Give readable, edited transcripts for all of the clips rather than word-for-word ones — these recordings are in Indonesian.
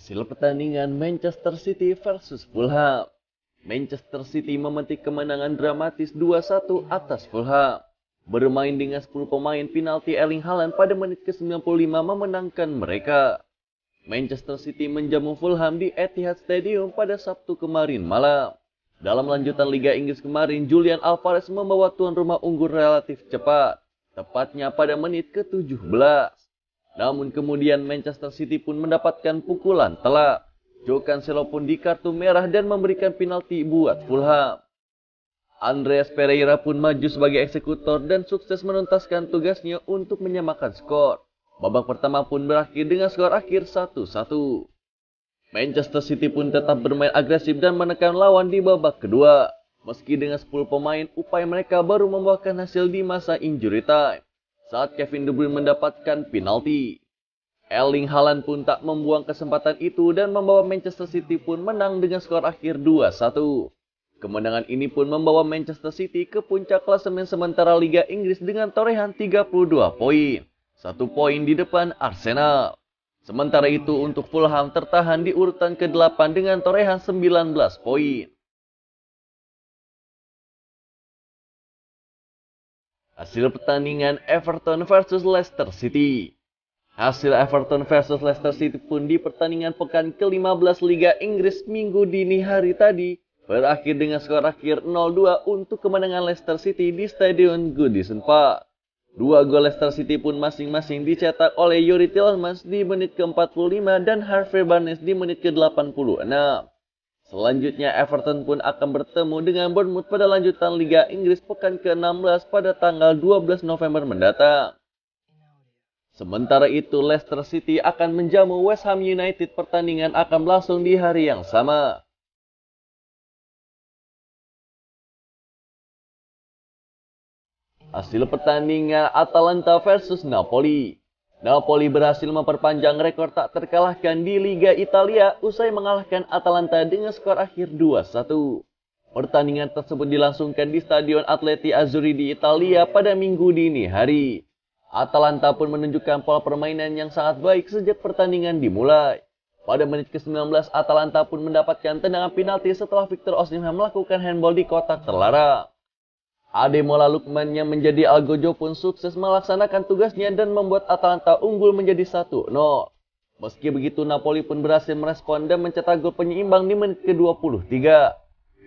Hasil pertandingan Manchester City versus Fulham. Manchester City memetik kemenangan dramatis 2-1 atas Fulham. Bermain dengan 10 pemain, penalti Erling Haaland pada menit ke-95 memenangkan mereka. Manchester City menjamu Fulham di Etihad Stadium pada Sabtu kemarin malam. Dalam lanjutan Liga Inggris kemarin, Julian Alvarez membawa tuan rumah unggul relatif cepat, tepatnya pada menit ke-17. Namun kemudian Manchester City pun mendapatkan pukulan telak. Joe Cancelo pun di kartu merah dan memberikan penalti buat Fulham. Andreas Pereira pun maju sebagai eksekutor dan sukses menuntaskan tugasnya untuk menyamakan skor. Babak pertama pun berakhir dengan skor akhir 1-1. Manchester City pun tetap bermain agresif dan menekan lawan di babak kedua. Meski dengan 10 pemain, upaya mereka baru membuahkan hasil di masa injury time saat Kevin De Bruyne mendapatkan penalti. Erling Haaland pun tak membuang kesempatan itu dan membawa Manchester City pun menang dengan skor akhir 2-1. Kemenangan ini pun membawa Manchester City ke puncak klasemen sementara Liga Inggris dengan torehan 32 poin. 1 poin di depan Arsenal. Sementara itu untuk Fulham tertahan di urutan ke-8 dengan torehan 19 poin. Hasil pertandingan Everton versus Leicester City. Hasil Everton versus Leicester City pun di pertandingan pekan ke-15 Liga Inggris minggu dini hari tadi berakhir dengan skor akhir 0-2 untuk kemenangan Leicester City di Stadion Goodison Park. 2 gol Leicester City pun masing-masing dicetak oleh Youri Tielemans di menit ke-45 dan Harvey Barnes di menit ke-86. Selanjutnya Everton pun akan bertemu dengan Bournemouth pada lanjutan Liga Inggris pekan ke-16 pada tanggal 12 November mendatang. Sementara itu Leicester City akan menjamu West Ham United, pertandingan akan berlangsung di hari yang sama. Hasil pertandingan Atalanta versus Napoli. Napoli berhasil memperpanjang rekor tak terkalahkan di Liga Italia usai mengalahkan Atalanta dengan skor akhir 2-1. Pertandingan tersebut dilangsungkan di Stadion Atleti Azzurri di Italia pada Minggu dini hari. Atalanta pun menunjukkan pola permainan yang sangat baik sejak pertandingan dimulai. Pada menit ke-19, Atalanta pun mendapatkan tendangan penalti setelah Victor Osimhen melakukan handball di kotak terlarang. Ademola Lookman yang menjadi algojo pun sukses melaksanakan tugasnya dan membuat Atalanta unggul menjadi 1-0. Meski begitu, Napoli pun berhasil merespon dan mencetak gol penyeimbang di menit ke-23.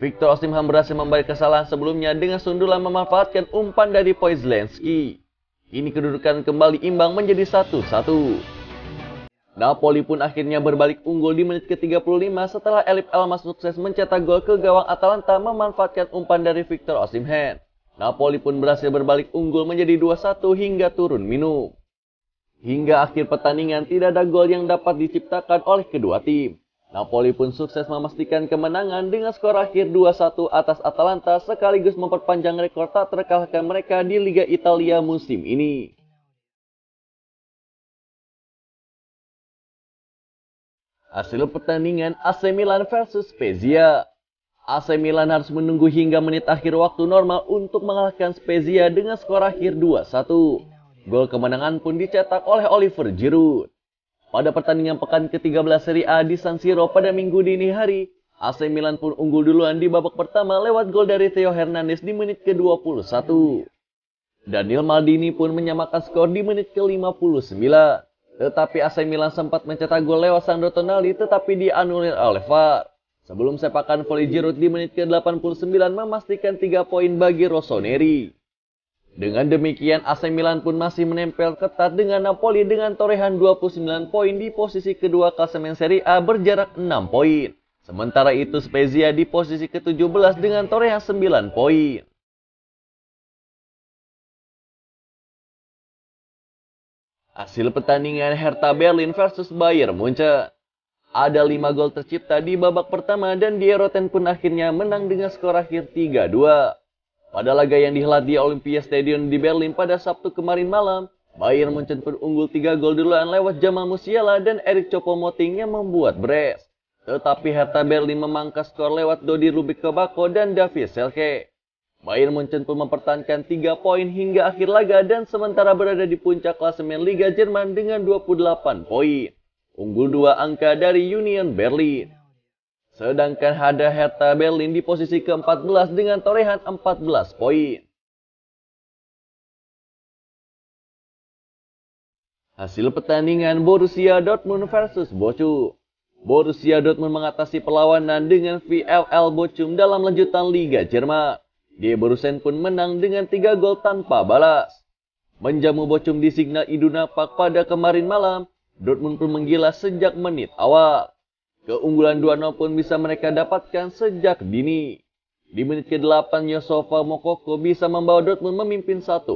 Victor Osimhen berhasil membalik kesalahan sebelumnya dengan sundulan memanfaatkan umpan dari Poizlenski. Ini kedudukan kembali imbang menjadi 1-1. Napoli pun akhirnya berbalik unggul di menit ke-35 setelah Elif Elmas sukses mencetak gol ke gawang Atalanta memanfaatkan umpan dari Victor Osimhen. Napoli pun berhasil berbalik unggul menjadi 2-1 hingga turun minum. Hingga akhir pertandingan tidak ada gol yang dapat diciptakan oleh kedua tim. Napoli pun sukses memastikan kemenangan dengan skor akhir 2-1 atas Atalanta sekaligus memperpanjang rekor tak terkalahkan mereka di Liga Italia musim ini. Hasil pertandingan AC Milan versus Spezia. AC Milan harus menunggu hingga menit akhir waktu normal untuk mengalahkan Spezia dengan skor akhir 2-1. Gol kemenangan pun dicetak oleh Oliver Giroud. Pada pertandingan pekan ke-13 Serie A di San Siro pada Minggu dini hari, AC Milan pun unggul duluan di babak pertama lewat gol dari Theo Hernandez di menit ke-21. Daniel Maldini pun menyamakan skor di menit ke-59. Tetapi AC Milan sempat mencetak gol lewat Sandro Tonali tetapi dianulir oleh VAR. Sebelum sepakan volley Giroud di menit ke-89 memastikan 3 poin bagi Rossoneri. Dengan demikian AC Milan pun masih menempel ketat dengan Napoli dengan torehan 29 poin di posisi kedua klasemen Serie A berjarak 6 poin. Sementara itu Spezia di posisi ke-17 dengan torehan 9 poin. Hasil pertandingan Hertha Berlin versus Bayern Munchen. Ada 5 gol tercipta di babak pertama dan Die Roten pun akhirnya menang dengan skor akhir 3-2. Pada laga yang dihelat di Olympia Stadion di Berlin pada Sabtu kemarin malam, Bayern Munchen pun unggul 3 gol duluan lewat Jamal Musiala dan Erik Choupo-Moting yang membuat brace. Tetapi Hertha Berlin memangkas skor lewat Dodi Rubik-Kobako dan David Selke. Bayern Munchen pun mempertahankan 3 poin hingga akhir laga dan sementara berada di puncak klasemen Liga Jerman dengan 28 poin. unggul 2 angka dari Union Berlin. Sedangkan ada Hertha Berlin di posisi ke-14 dengan torehan 14 poin. Hasil pertandingan Borussia Dortmund versus Bochum. Borussia Dortmund mengatasi perlawanan dengan VfL Bochum dalam lanjutan Liga Jerman. Die Borussen pun menang dengan 3 gol tanpa balas. Menjamu Bochum di Signal Iduna Park pada kemarin malam, Dortmund pun menggila sejak menit awal. Keunggulan 2-0 pun bisa mereka dapatkan sejak dini. Di menit ke-8, Youssouf Moukoko bisa membawa Dortmund memimpin 1-0.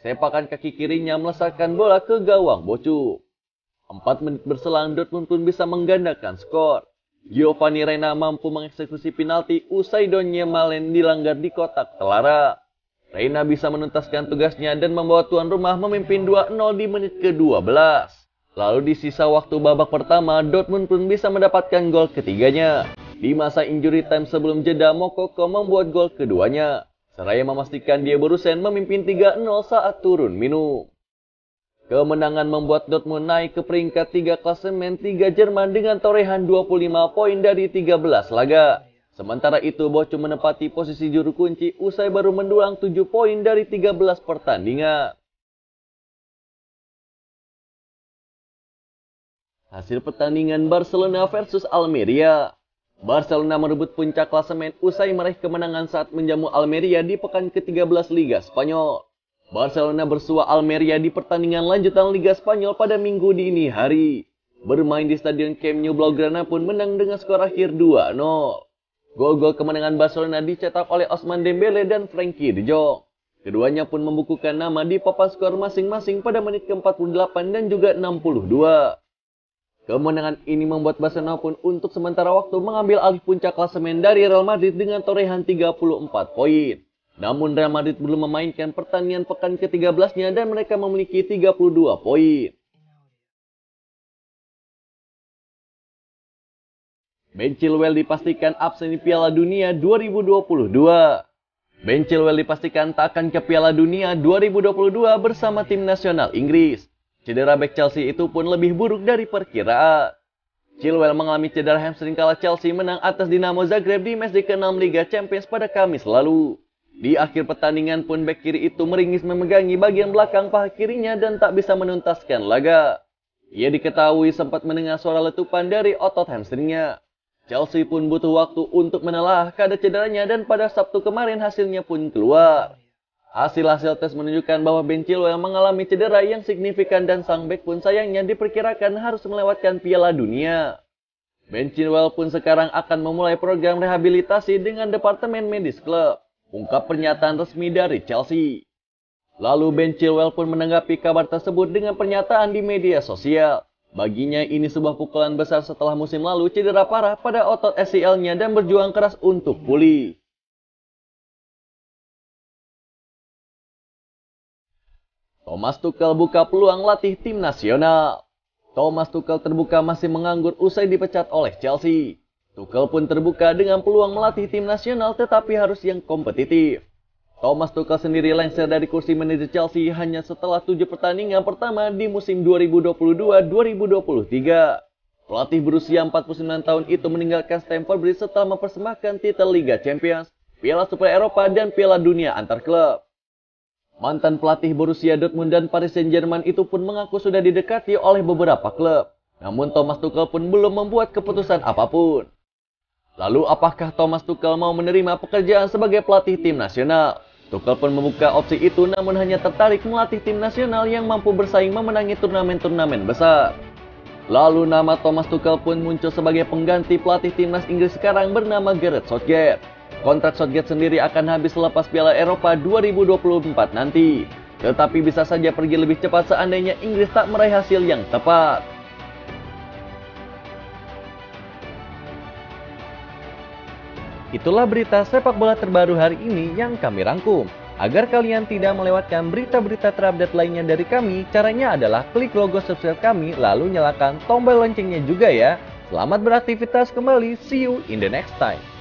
Sepakan kaki kirinya melesatkan bola ke gawang Bochum. 4 menit berselang, Dortmund pun bisa menggandakan skor. Giovanni Reina mampu mengeksekusi penalti usai Donny Malen dilanggar di kotak telara. Reina bisa menuntaskan tugasnya dan membawa tuan rumah memimpin 2-0 di menit ke-12. Lalu di sisa waktu babak pertama, Dortmund pun bisa mendapatkan gol ketiganya. Di masa injury time sebelum jeda, Moukoko membuat gol keduanya. Seraya memastikan Die Borussen memimpin 3-0 saat turun minum. Kemenangan membuat Dortmund naik ke peringkat 3 klasemen 3 Jerman dengan torehan 25 poin dari 13 laga. Sementara itu Bochum menempati posisi juru kunci usai baru mendulang 7 poin dari 13 pertandingan. Hasil pertandingan Barcelona versus Almeria. Barcelona merebut puncak klasemen usai meraih kemenangan saat menjamu Almeria di pekan ke-13 Liga Spanyol. Barcelona bersua Almeria di pertandingan lanjutan Liga Spanyol pada Minggu dini hari. Bermain di Stadion Camp Nou, Blaugrana pun menang dengan skor akhir 2-0. Gol-gol kemenangan Barcelona dicetak oleh Ousmane Dembélé dan Frenkie de Jong. Keduanya pun membukukan nama di papan skor masing-masing pada menit ke-48 dan juga 62. Kemenangan ini membuat Barcelona pun untuk sementara waktu mengambil alih puncak klasemen dari Real Madrid dengan torehan 34 poin. Namun Real Madrid belum memainkan pertandingan pekan ke-13-nya dan mereka memiliki 32 poin. Ben Chilwell dipastikan absen di Piala Dunia 2022. Ben Chilwell dipastikan tak akan ke Piala Dunia 2022 bersama tim nasional Inggris. Cedera bek Chelsea itu pun lebih buruk dari perkiraan. Chilwell mengalami cedera hamstring kala Chelsea menang atas Dinamo Zagreb di match ke-6 Liga Champions pada Kamis lalu. Di akhir pertandingan pun bek kiri itu meringis memegangi bagian belakang paha kirinya dan tak bisa menuntaskan laga. Ia diketahui sempat mendengar suara letupan dari otot hamstringnya. Chelsea pun butuh waktu untuk menelah kadar cederanya dan pada Sabtu kemarin hasilnya pun keluar. Hasil-hasil tes menunjukkan bahwa Ben Chilwell mengalami cedera yang signifikan dan sang bek pun sayangnya diperkirakan harus melewatkan Piala Dunia. Ben Chilwell pun sekarang akan memulai program rehabilitasi dengan Departemen Medis klub. Ungkap pernyataan resmi dari Chelsea. Lalu Ben Chilwell pun menanggapi kabar tersebut dengan pernyataan di media sosial. Baginya ini sebuah pukulan besar setelah musim lalu cedera parah pada otot ACL-nya dan berjuang keras untuk pulih. Thomas Tuchel buka peluang latih tim nasional. Thomas Tuchel terbuka masih menganggur usai dipecat oleh Chelsea. Tuchel pun terbuka dengan peluang melatih tim nasional tetapi harus yang kompetitif. Thomas Tuchel sendiri lengser dari kursi manajer Chelsea hanya setelah 7 pertandingan pertama di musim 2022-2023. Pelatih berusia 49 tahun itu meninggalkan Stamford Bridge setelah mempersembahkan titel Liga Champions, Piala Super Eropa dan Piala Dunia antar klub. Mantan pelatih Borussia Dortmund dan Paris Saint-Germain itu pun mengaku sudah didekati oleh beberapa klub. Namun Thomas Tuchel pun belum membuat keputusan apapun. Lalu apakah Thomas Tuchel mau menerima pekerjaan sebagai pelatih tim nasional? Tuchel pun membuka opsi itu namun hanya tertarik melatih tim nasional yang mampu bersaing memenangi turnamen-turnamen besar. Lalu nama Thomas Tuchel pun muncul sebagai pengganti pelatih timnas Inggris sekarang bernama Gareth Southgate. Kontrak Southgate sendiri akan habis selepas Piala Eropa 2024 nanti. Tetapi bisa saja pergi lebih cepat seandainya Inggris tak meraih hasil yang tepat. Itulah berita sepak bola terbaru hari ini yang kami rangkum. Agar kalian tidak melewatkan berita-berita terupdate lainnya dari kami, caranya adalah klik logo subscribe kami lalu nyalakan tombol loncengnya juga ya. Selamat beraktivitas kembali, see you in the next time.